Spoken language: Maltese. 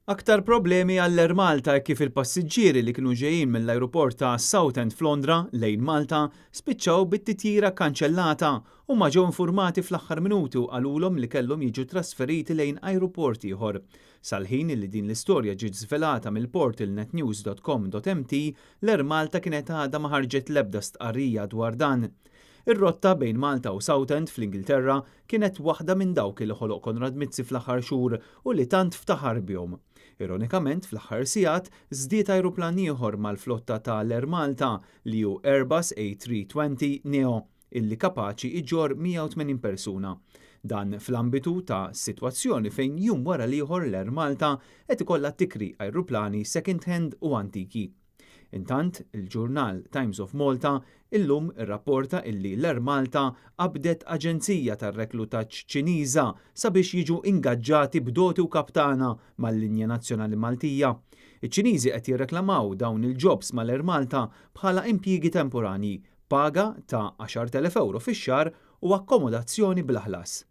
Aktar problemi għall-Air Malta kif il-passiġġieri li kienu ġejjin mill-ajruport ta' Southend f'Londra lejn Malta spiċċaw bit-titjira kkanċellata u ma ġew infurmati fl-aħħar minutu qalulhom li kellhom jiġu trasferiti lejn ajruport ieħor. Sal-ħin li din l-istorja ġiet żvelata mill-portal netnews.com.mt l-Air Malta kienet għadha ma ħarġet l-ebda stqarrija dwar dan. Ir-rotta bejn Malta u Southend fl-Ingilterra kienet waħda minn dawk li ħoloq Konrad Mizzi fl-aħħar xhur u li tant ftaħar bihom. Ironikament fl-aħħar sigħat żdied ajruplan ieħor mal-flotta tal-Air Malta li hu Airbus A320 Neo illi kapaċi iġġor 180 persuna. Dan fl-ambitu ta' sitwazzjoni fejn jum wara ieħor l-Air Malta qed ikollha tikri ajruplani second-hand u antiki. Intant, il-ġurnal Times of Malta illum irrapporta illi l-Air Malta qabdet aġenzija tar-reklutaġġ Ċiniża sabiex jiġu ingaġġati b'doti u kaptana mal-linja nazzjonali Maltija. Iċ-Ċiniżi qed jirreklamaw dawn il-jobs mal-Air Malta bħala impjiegi temporanji, paga ta' 10,000 euro fix-xahar u akkomodazzjoni bla ħlas.